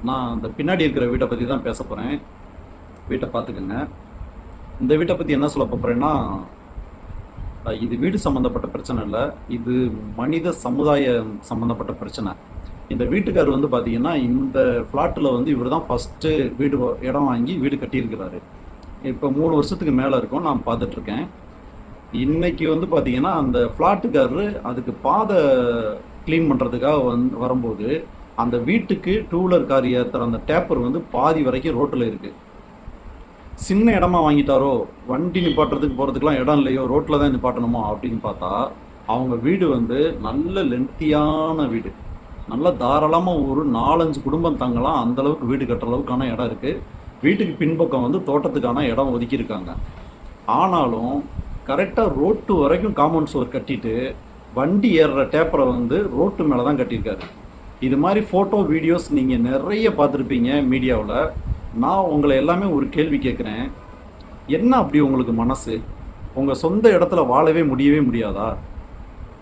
நான் அந்த பின்னாடி இருக்கிற வீட்டை பற்றி தான் பேச போகிறேன். வீட்டை பார்த்துக்கோங்க. இந்த வீட்டை பற்றி என்ன சொல்ல போகிறேன்னா, இது வீடு சம்மந்தப்பட்ட பிரச்சனை இல்லை, இது மனித சமுதாயம் சம்மந்தப்பட்ட பிரச்சனை. இந்த வீட்டுக்கார் வந்து பார்த்தீங்கன்னா, இந்த ஃப்ளாட்டில் வந்து இவர் தான் ஃபஸ்ட்டு இடம் வாங்கி வீடு கட்டியிருக்கிறாரு. இப்போ 3 வருஷத்துக்கு மேலே இருக்கும், நான் பார்த்துட்ருக்கேன். இன்னைக்கு வந்து பார்த்தீங்கன்னா, அந்த ஃப்ளாட்டுக்காரரு அதுக்கு பாதை க்ளீன் பண்ணுறதுக்காக வரும்போது அந்த வீட்டுக்கு 2 வீலர் கார் ஏற்றுற அந்த டேப்பர் வந்து பாதி வரைக்கும் ரோட்டில் இருக்குது. சின்ன இடமா வாங்கிட்டாரோ, வண்டி நிப்பாட்டுறதுக்கு போகிறதுக்கெலாம் இடம் இல்லையோ, ரோட்டில் தான் நிப்பாட்டணுமோ அப்படின்னு பார்த்தா, அவங்க வீடு வந்து நல்ல லென்த்தியான வீடு, நல்லா தாராளமாக ஒரு 4-5 குடும்பம் தங்கலாம் அந்தளவுக்கு வீடு கட்டுற அளவுக்கான இடம் இருக்குது. வீட்டுக்கு பின்பக்கம் வந்து தோட்டத்துக்கான இடம் ஒதுக்கியிருக்காங்க. ஆனாலும் கரெக்டாக ரோட்டு வரைக்கும் காம்பவுண்ட் சுவர் கட்டிட்டு வண்டி ஏறுற டேப்பரை வந்து ரோட்டு மேலே தான் கட்டியிருக்காரு. இது மாதிரி ஃபோட்டோ வீடியோஸ் நீங்கள் நிறைய பார்த்துருப்பீங்க மீடியாவில். நான் உங்களை எல்லாமே ஒரு கேள்வி கேட்குறேன். என்ன அப்படி உங்களுக்கு மனசு? உங்கள் சொந்த இடத்துல வாழவே முடியாதா?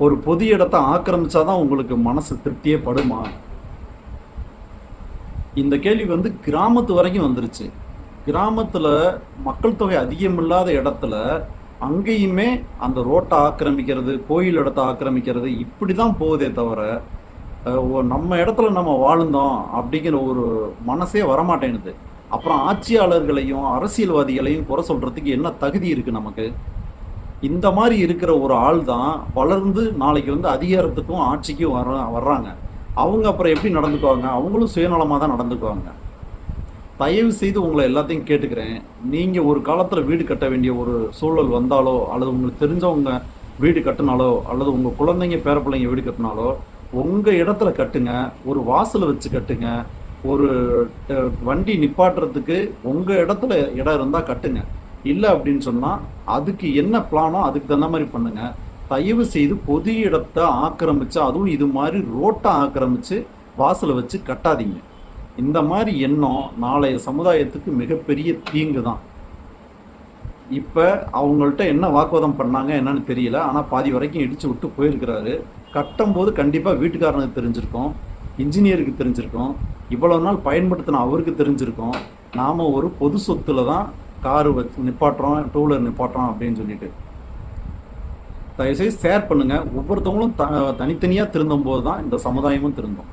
ஒரு பொது இடத்த ஆக்கிரமிச்சாதான் உங்களுக்கு மனசு திருப்தியே படுமா? இந்த கேள்வி வந்து கிராமத்து வரைக்கும் வந்துருச்சு. கிராமத்தில் மக்கள் தொகை அதிகமில்லாத இடத்துல அங்கேயுமே அந்த ரோட்டை ஆக்கிரமிக்கிறது, கோயில் இடத்த ஆக்கிரமிக்கிறது, இப்படி தான் போகுதே தவிர நம்ம இடத்துல நம்ம வாழ்ந்தோம் அப்படிங்கிற ஒரு மனசே வரமாட்டேனுது. அப்புறம் ஆட்சியாளர்களையும் அரசியல்வாதிகளையும் குறை சொல்கிறதுக்கு என்ன தகுதி இருக்குது நமக்கு? இந்த மாதிரி இருக்கிற ஒரு ஆள் தான் வளர்ந்து நாளைக்கு வந்து அதிகாரத்துக்கும் ஆட்சிக்கும் வர்றாங்க. அவங்க அப்புறம் எப்படி நடந்துக்குவாங்க? அவங்களும் சுயநலமாக தான் நடந்துக்குவாங்க. தயவு செய்து உங்களை எல்லாத்தையும் கேட்டுக்கிறேன். நீங்கள் ஒரு காலத்தில் வீடு கட்ட வேண்டிய ஒரு சூழல் வந்தாலோ, அல்லது உங்களுக்கு தெரிஞ்சவங்க வீடு கட்டினாலோ, அல்லது உங்கள் குழந்தைங்க பேர பிள்ளைங்க வீடு கட்டினாலோ, உங்கள் இடத்துல கட்டுங்க. ஒரு வாசலை வச்சு கட்டுங்க. ஒரு வண்டி நிப்பாட்டுறதுக்கு உங்கள் இடத்துல இடம் இருந்தால் கட்டுங்க. இல்லை அப்படின்னு சொன்னால் அதுக்கு என்ன பிளானோ அதுக்கு தகுந்த மாதிரி பண்ணுங்க. தயவு செய்து பொது இடத்தை ஆக்கிரமிச்சு, அதுவும் இது மாதிரி ரோட்டை ஆக்கிரமிச்சு வாசலை வச்சு கட்டாதீங்க. இந்த மாதிரி எண்ணம் நாளைய சமுதாயத்துக்கு மிகப்பெரிய தீங்கு தான். இப்போ அவங்கள்ட்ட என்ன வாக்குவாதம் பண்ணாங்க என்னன்னு தெரியல, ஆனால் பாதி வரைக்கும் இடிச்சு விட்டு போயிருக்கிறாரு. கட்டும்போது கண்டிப்பாக வீட்டுக்காரனுக்கு தெரிஞ்சிருக்கும், இன்ஜினியருக்கு தெரிஞ்சிருக்கும், இவ்வளோ நாள் பயன்படுத்தின அவருக்கு தெரிஞ்சிருக்கும். நாம் ஒரு பொது சொத்தில் தான் காரு வச்சு நிப்பாட்டுறோம், 2 வீலர் நிப்பாட்டுறோம் அப்படின்னு சொல்லிட்டு. தயவுசெய்து ஷேர் பண்ணுங்கள். ஒவ்வொருத்தவங்களும் தனித்தனியாக திருந்தும் போது தான் இந்த சமுதாயமும் திருந்தும்.